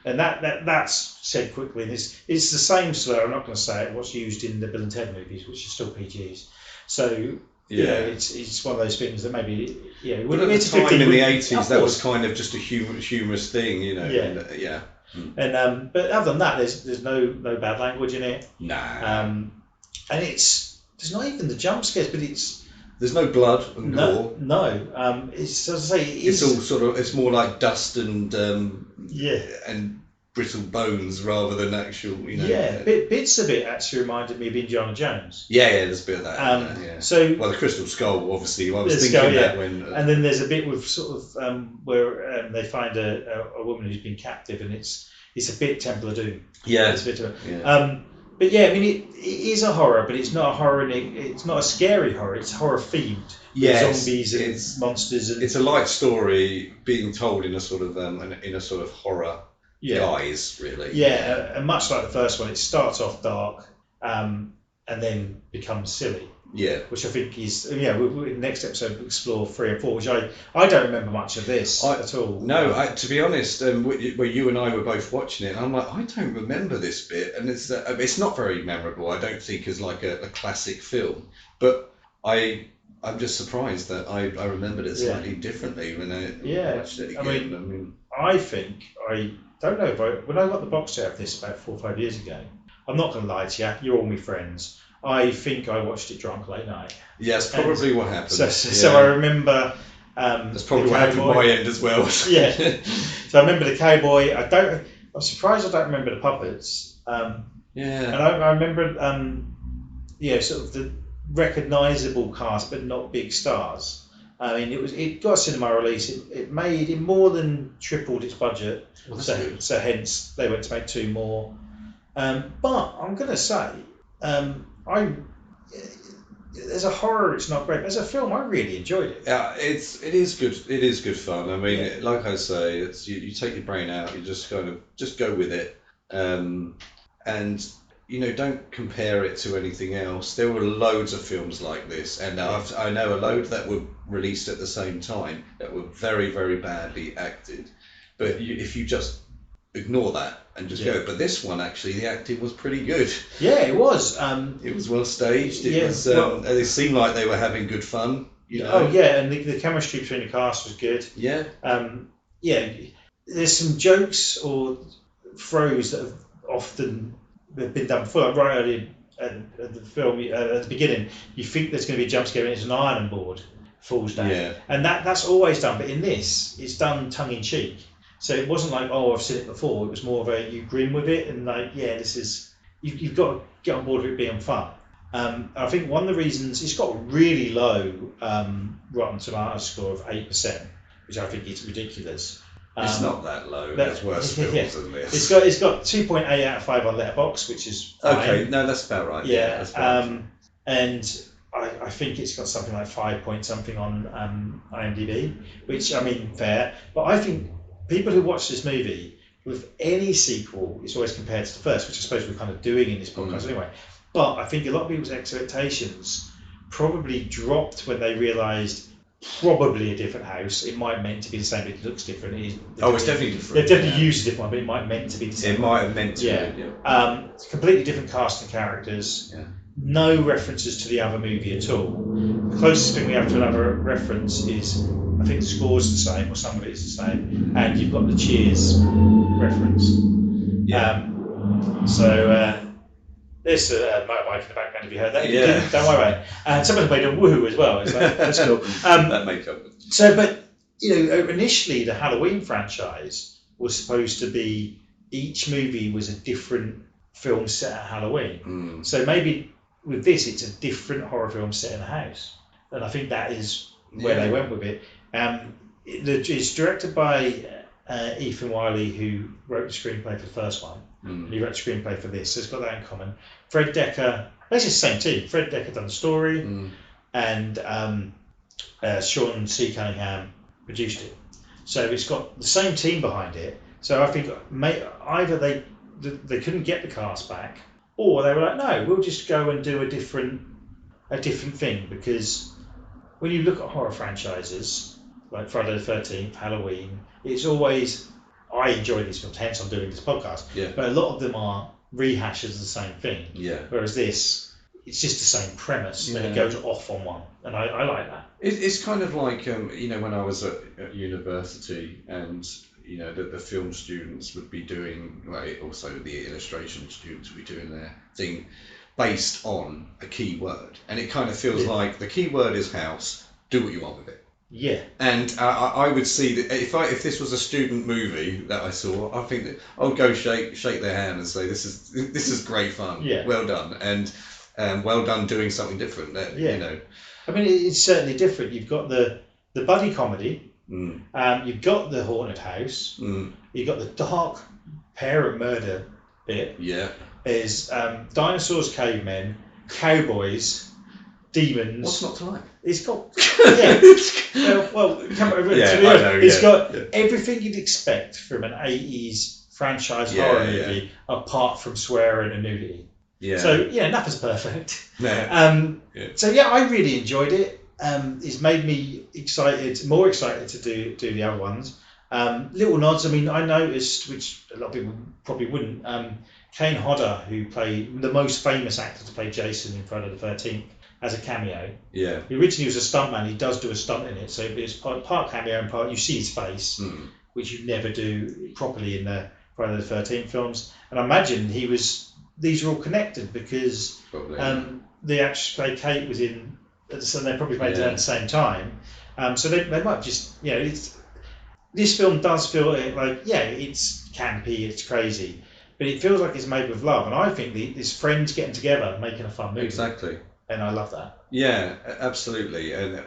And that's said quickly. And it's the same slur. I'm not going to say it. What's used in the Bill and Ted movies, which are still PGs. So it's one of those things that maybe But at the time in the 80s, that was kind of just a humorous thing, you know. Yeah. And but other than that, there's no bad language in it. Nah. And there's not even the jump scares, but there's no blood and gore. No. It's, as I say, it's all sort of. It's more like dust and and brittle bones rather than actual. Bits of it actually reminded me of Indiana Jones. Yeah, there's a bit of that. So the Crystal Skull, obviously. I was thinking that when. And then there's a bit with sort of where they find a woman who's been captive, and it's a bit Temple of Doom. Yeah. It's a bit of it. But yeah, I mean, it is a horror, but it's not a horror. It's not a scary horror. It's horror themed. Yeah, zombies and monsters. And it's a light story being told in a sort of horror guise, really. Yeah, and much like the first one, it starts off dark, and then becomes silly. Yeah. Which I think is in the next episode we'll explore 3 and 4, which I don't remember much of this at all. No, to be honest, where you and I were both watching it, I'm like, I don't remember this bit, and it's not very memorable. I don't think as like a classic film, but I'm just surprised that I remembered it slightly differently when I watched it again. I think I don't know when I got the box set of this about 4 or 5 years ago. I'm not going to lie to you. You're all my friends. I think I watched it drunk late night. Yeah, that's probably what happened. So I remember. That's probably what happened on my end as well. Yeah. So I remember the cowboy. I'm surprised I don't remember the puppets. And I remember, sort of the recognisable cast, but not big stars. I mean, it got a cinema release. It more than tripled its budget. Well, so hence they went to make 2 more. But I'm going to say. As a horror, it's not great. As a film, I really enjoyed it. Yeah, it is good. It is good fun. I mean, like I say, it's you take your brain out. You just kind of just go with it, and don't compare it to anything else. There were loads of films like this, and I know a load that were released at the same time that were very, very badly acted. But if you just ignore that and just go. But this one, actually, the acting was pretty good. Yeah, it was. It was well staged. It was. They seemed like they were having good fun. Oh yeah, and the chemistry between the cast was good. Yeah. There's some jokes or throws that have often been done before, like right early at the film, at the beginning, you think there's going to be a jump scare and it's an iron board falls down. Yeah. And that's always done, but in this, it's done tongue in cheek. So it wasn't like, oh, I've seen it before. It was more of a, you grin with it and like, yeah, this is, you've got to get on board with it being fun. I think one of the reasons, it's got a really low Rotten Tomatoes score of 8%, which I think is ridiculous. It's not that low. There's worse films than this. It's got 2.8 out of 5 on Letterboxd, which is fine. Okay, no, that's about right. Yeah, that's about and I think it's got something like 5 point something on IMDb, which, I mean, fair. But I think people who watch this movie, with any sequel, it's always compared to the first, which I suppose we're kind of doing in this podcast anyway. But I think a lot of people's expectations probably dropped when they realised probably a different house. It might meant to be the same, but it looks different. it's definitely different. They've definitely used a different one, but it might meant to be the same. It might have meant to. Yeah. Completely different cast and characters. Yeah. No references to the other movie at all. The closest thing we have to another reference is, I think the score's the same, or some of it's the same, and you've got the Cheers reference. Yeah. There's a motorbike in the background, if you heard that. If you Yeah. didn't, don't worry about it. And someone's made a woohoo as well. It's like, that's cool. That makes up. So, but, initially the Halloween franchise was supposed to be, each movie was a different film set at Halloween. So maybe with this, it's a different horror film set in a house. And I think that is where they went with it. It's directed by Ethan Wiley, who wrote the screenplay for the first one. And he wrote the screenplay for this, so it's got that in common. Fred Decker, basically the same team. Fred Decker done the story, and Sean C. Cunningham produced it. So it's got the same team behind it. So I think either they couldn't get the cast back, or they were like, no, we'll just go and do a different thing. Because when you look at horror franchises like Friday the 13th, Halloween, it's always, I enjoy these films, hence I'm doing this podcast. Yeah. But a lot of them are rehashes of the same thing. Yeah. Whereas this, it's just the same premise, but it goes off on one, and I like that. It's kind of like when I was at university, and the film students would be doing, also the illustration students would be doing their thing based on a key word, and it kind of feels like the key word is house. Do what you want with it. Yeah. And I would see that if this was a student movie that I saw, I think that I'd go shake their hand and say, this is great fun. Yeah. Well done, and well done doing something different. I mean, it's certainly different. You've got the buddy comedy. You've got the haunted house. You've got the dark parent murder bit. Yeah. There's dinosaurs, cavemen, cowboys, demons. What's not to like? It's got come over. It's got everything you'd expect from an 80s franchise horror movie, apart from swearing and nudity. Yeah. So nothing's perfect. Yeah. So I really enjoyed it. It's made me more excited to do the other ones. Little nods. I mean, I noticed, which a lot of people probably wouldn't. Kane Hodder, who played the most famous actor to play Jason in Friday the 13th, as a cameo. Yeah. He originally was a stuntman. He does do a stunt in it, so it's part cameo and part you see his face, which you never do properly in the Friday the 13th films. And I imagine these are all connected because the actress who played Kate was in, so they probably made it at the same time. So they might just this film does feel like it's campy, it's crazy, but it feels like it's made with love. And I think these friends getting together making a fun movie. Exactly. And I love that. Yeah, absolutely, and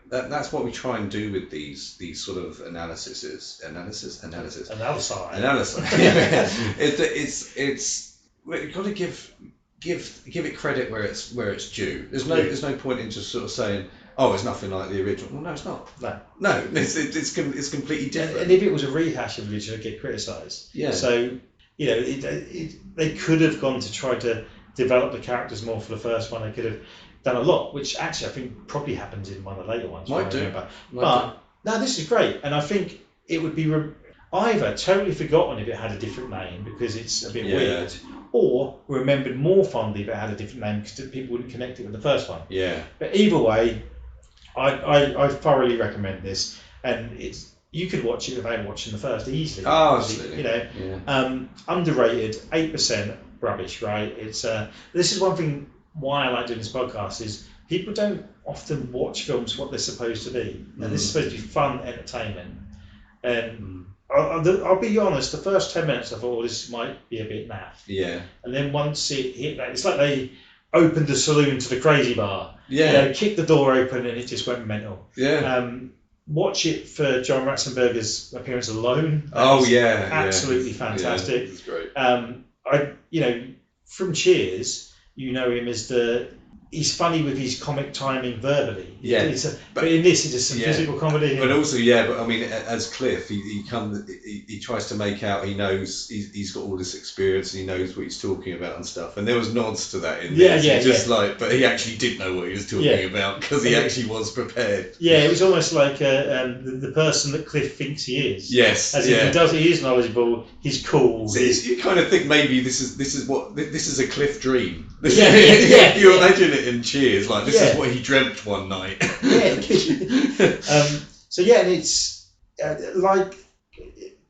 that's what we try and do with these sort of analysis. Analysis. It's you've got to give it credit where it's due. There's no point in just sort of saying, oh, it's nothing like the original. Well, no, it's not. No, it's completely different. And if it was a rehash of the original, it'd get criticised. Yeah. So they could have gone to try to develop the characters more for the first one. They could have done a lot, which actually I think probably happens in one of the later ones. Might do. But this is great, and I think it would be either totally forgotten if it had a different name because it's a bit weird, or remembered more fondly if it had a different name because people wouldn't connect it with the first one. Yeah. But either way, I thoroughly recommend this, and you could watch it without watching the first easily. Oh, Obviously, absolutely. Yeah. Underrated, 8% rubbish, right? It's this is one thing why I like doing this podcast is people don't often watch films what they're supposed to be. And this is supposed to be fun entertainment. And I'll be honest, the first 10 minutes I thought, well, this might be a bit naff. Yeah. And then once it hit that, it's like they opened the saloon to the crazy bar. Yeah. Kicked the door open and it just went mental. Yeah. Watch it for John Ratzenberger's appearance alone. Oh yeah. Absolutely fantastic. Yeah, it's great. From Cheers, you know him as he's funny with his comic timing verbally. Yeah. But in this, it's just some physical comedy. But also, but I mean, as Cliff, he tries to make out he knows he's got all this experience and he knows what he's talking about and stuff. And there was nods to that in this. But he actually did know what he was talking about because he actually was prepared. Yeah, it was almost like the person that Cliff thinks he is. Yes. As if he is knowledgeable, he's cool. So you kind of think maybe this is a Cliff dream. You imagine it in Cheers, like this is what he dreamt one night. And it's like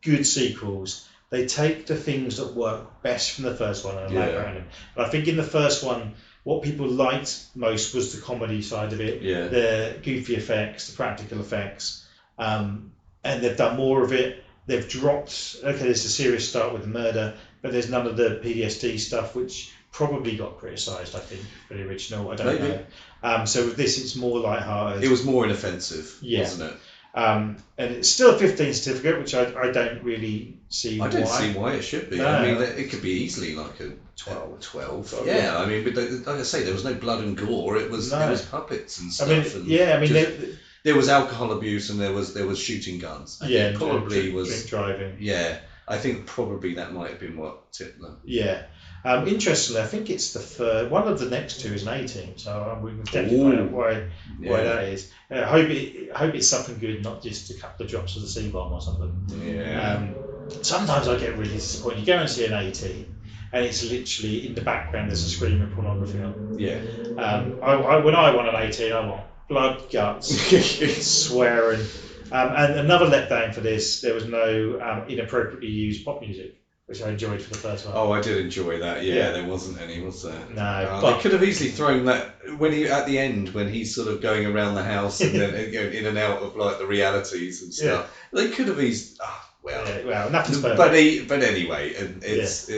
good sequels. They take the things that work best from the first one and elaborate on them. And I think in the first one, what people liked most was the comedy side of it, the goofy effects, the practical effects, and they've done more of it. They've dropped. Okay, there's a serious start with the murder, but there's none of the PTSD stuff, which probably got criticised, I think, for the original. I don't know. So with this, it's more lighthearted. It was more inoffensive, wasn't it? And it's still a 15 certificate, which I don't really see why. I don't see why it should be. No. I mean, it could be easily like a 12. Yeah, I mean, but like I say, there was no blood and gore. It was puppets and stuff. There was alcohol abuse and there was shooting guns. Probably was drink driving. Yeah, I think probably that might have been what tipped them. Yeah. Interestingly, I think it's the third. One of the next two is an 18, so we can definitely find out why that is. I hope it's something good, not just a couple of drops of the C-bomb or something. Yeah. Sometimes I get really disappointed. You go and see an 18, and it's literally in the background there's a screaming pornography on. Yeah. When I want an 18, I want blood, guts, swearing. And another letdown for this, there was no inappropriately used pop music, which I enjoyed for the first one. Oh, I did enjoy that. Yeah, there wasn't any, was there? No. They could have easily thrown that at the end when he's sort of going around the house and then in and out of like the realities and stuff. Yeah. They could have easily. Nothing's perfect. But anyway, it's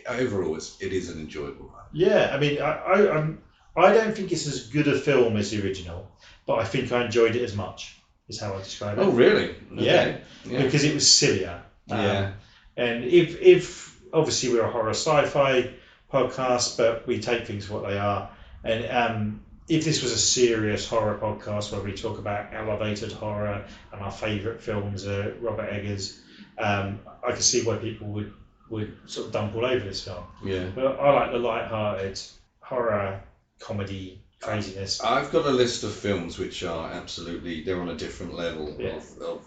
overall it is an enjoyable one. Yeah, I mean, I don't think it's as good a film as the original, but I think I enjoyed it as much. Is how I describe it. Oh, really? Okay. Yeah, because it was sillier. And if obviously we're a horror sci-fi podcast, but we take things for what they are. And if this was a serious horror podcast where we talk about elevated horror and our favourite films are Robert Eggers, I can see why people would sort of dump all over this film. Yeah. But I like the light-hearted horror comedy craziness. I've got a list of films which are they're on a different level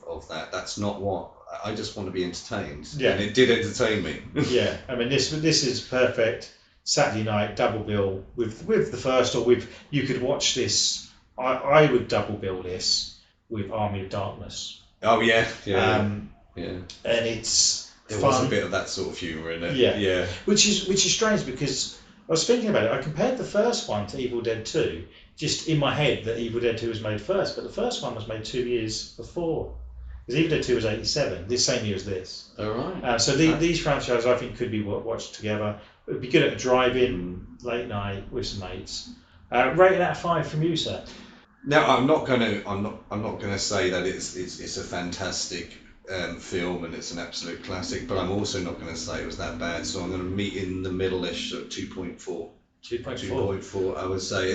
of that. That's not what I just want to be entertained. Yeah. And it did entertain me. Yeah, I mean this is perfect Saturday night double bill with the first, or you could watch this. I would double bill this with Army of Darkness. Oh yeah. And it's there fun. was a bit of that sort of humour in it. Yeah. Which is strange because I was thinking about it. I compared the first one to Evil Dead 2, just in my head that Evil Dead 2 was made first, but the first one was made 2 years before. Because Evil Dead 2 was 87, this same year as this. Oh, right. So these franchises I think could be watched together. It would be good at a drive-in, late night with some mates. Rating out of 5 from you, sir. Now I'm not gonna say that it's a fantastic film and it's an absolute classic, but I'm also not going to say it was that bad, so I'm going to meet in the middle-ish at 2.4. 2.4 I would say.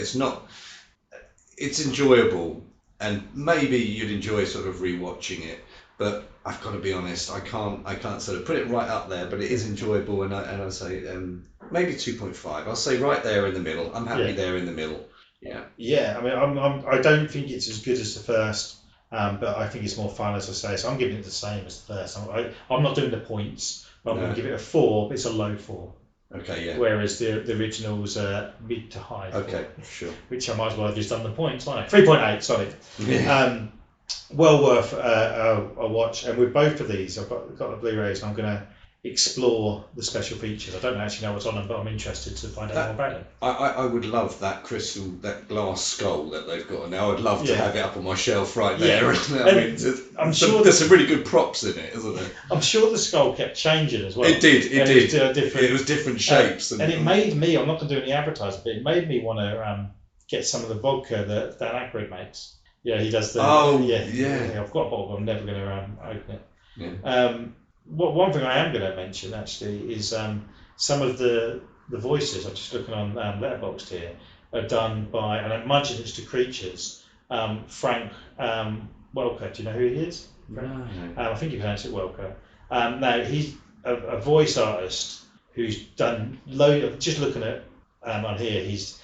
It's enjoyable, and maybe you'd enjoy sort of rewatching it, but I've got to be honest, I can't sort of put it right up there, but it is enjoyable, and I'd say maybe 2.5. I'll say right there in the middle. I'm happy there in the middle. Yeah, I mean I don't think it's as good as the first. But I think it's more fun, as I say. So I'm giving it the same as the first. I'm not doing the points. But I'm going to give it a 4. But it's a low 4. Okay, yeah. Whereas the original's mid to high 4. Okay, sure. Which I might as well have just done the points, might I? 3.8, sorry. well worth a watch. And with both of these, I've got the Blu-rays, and I'm going to explore the special features. I don't actually know what's on them, but I'm interested to find out more about them. I would love that that glass skull that they've got now. I'd love to have it up on my shelf right there. I'm sure there's some really good props in it, isn't there? I'm sure the skull kept changing as well. It did. It was different shapes. And it made me, I'm not going to do any advertising, but it made me want to get some of the vodka that Dan Aykroyd makes. Yeah, he does the. Yeah, I've got a bottle, but I'm never going to open it. Yeah. One thing I am going to mention actually is some of the voices. I'm just looking on Letterboxd here, are done by, and I imagine it's to creatures. Frank Welker. Do you know who he is? No. I think you pronounce it Welker. Now he's a voice artist who's done load of. Just looking at on here, he's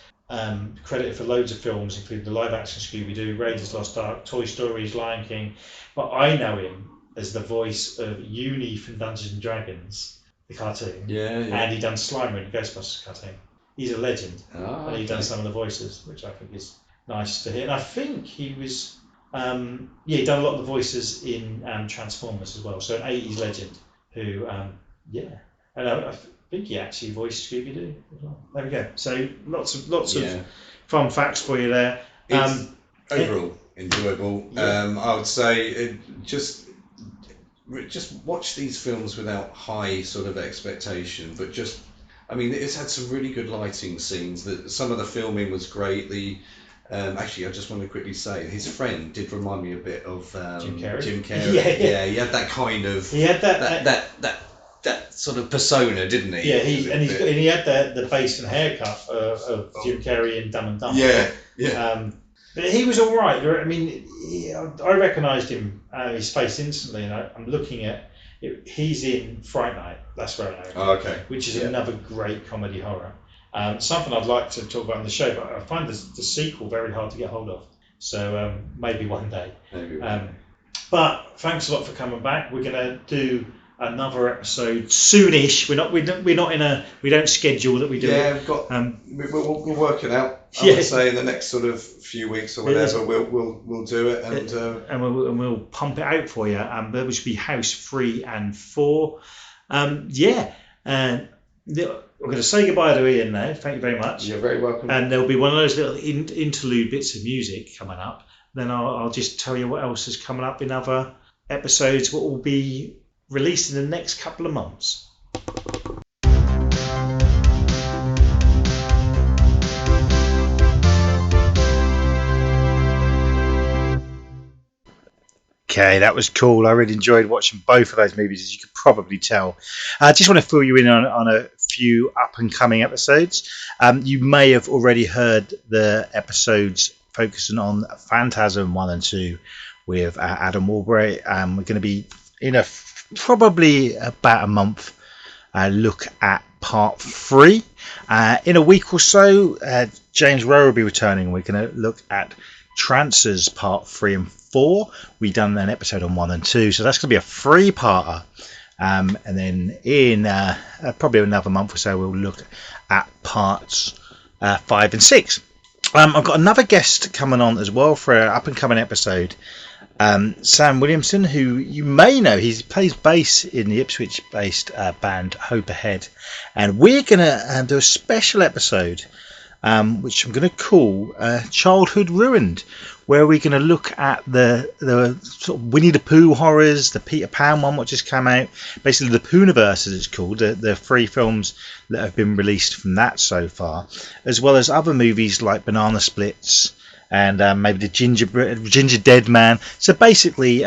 credited for loads of films, including the live-action Scooby-Doo, Raiders Lost Ark, Toy Story, Lion King. But I know him as the voice of Uni from Dungeons and Dragons, the cartoon. Yeah. And he done Slimer in the Ghostbusters cartoon. He's a legend. Oh, And he done some of the voices, which I think is nice to hear. And I think he was, he done a lot of the voices in Transformers as well. So an 80s legend who, and I think he actually voiced Scooby-Doo as well. There we go. So lots of fun facts for you there. Overall enjoyable. Yeah. I would say just watch these films without high sort of expectation, but it's had some really good lighting scenes. Some of the filming was great. Actually, I just want to quickly say his friend did remind me a bit of Jim Carrey. Yeah, he had that kind of. He had that sort of persona, didn't he? Yeah, he had the bass and haircut of Jim Carrey in Dumb and Dumber. Yeah. But he was all right. I mean, I recognised him, his face instantly, and I'm looking at it. He's in Fright Night. That's where I know him. Oh, okay. Which is another great comedy horror. Something I'd like to talk about on the show, but I find the sequel very hard to get hold of. So maybe one day. But thanks a lot for coming back. We're going to do another episode soonish. We don't schedule that we do. Yeah, we've got. We'll work it out. I would say in the next sort of few weeks or whatever, we'll do it and we'll pump it out for you. There should be House 3 and 4. And we're going to say goodbye to Ian now. Thank you very much. You're very welcome. And there'll be one of those little interlude bits of music coming up. Then I'll just tell you what else is coming up in other episodes. What will be released in the next couple of months. Okay, that was cool. I really enjoyed watching both of those movies, as you could probably tell. I just want to fill you in on a few up-and-coming episodes. You may have already heard the episodes focusing on Phantasm 1 and 2 with Adam Warbury. We're going to be in probably about a month look at part 3. In a week or so, James Rowe will be returning. We're going to look at Trancers part 3 and 4. We've done an episode on 1 and 2, so that's going to be a 3-parter. And then in probably another month or so, we'll look at parts 5 and 6. I've got another guest coming on as well for an up-and-coming episode. Sam Williamson, who you may know, he plays bass in the Ipswich-based band Hope Ahead, and we're going to do a special episode which I'm going to call Childhood Ruined, where we're going to look at the sort of Winnie the Pooh horrors, the Peter Pan one what just came out, basically the Pooniverse as it's called, the 3 films that have been released from that so far, as well as other movies like Banana Splits and maybe the Ginger Dead Man. So basically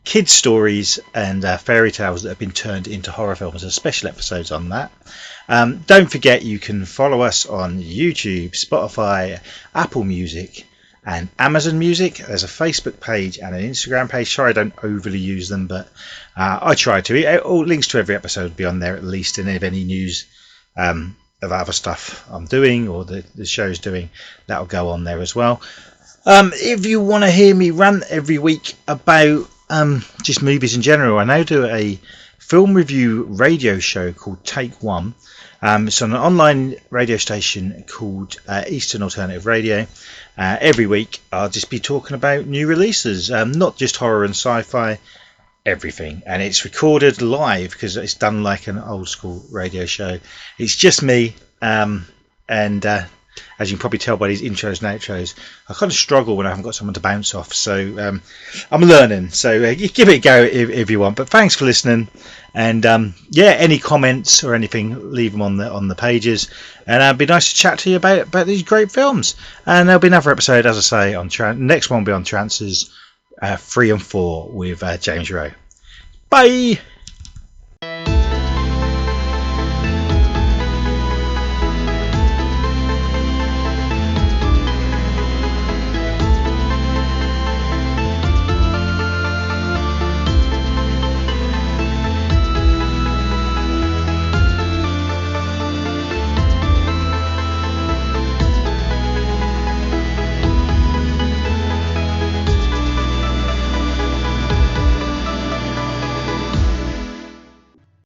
kids stories and fairy tales that have been turned into horror films. There's special episodes on that. Don't forget you can follow us on YouTube, Spotify, Apple Music and Amazon Music. There's a Facebook page and an Instagram page. Sorry I don't overly use them, but I try to. All links to every episode will be on there at least, and if any news of other stuff I'm doing or the show's doing, that'll go on there as well. If you want to hear me rant every week about just movies in general, I now do a film review radio show called Take One. It's on an online radio station called Eastern Alternative Radio. Every week I'll just be talking about new releases, not just horror and sci-fi, everything. And it's recorded live because it's done like an old school radio show. It's just me, and as you can probably tell by these intros and outros, I kind of struggle when I haven't got someone to bounce off. So I'm learning. So you give it a go if you want. But thanks for listening. And any comments or anything, leave them on the pages. And it'd be nice to chat to you about these great films. And there'll be another episode, as I say, on next one will be on Trances 3 and 4 with James Rowe. Bye.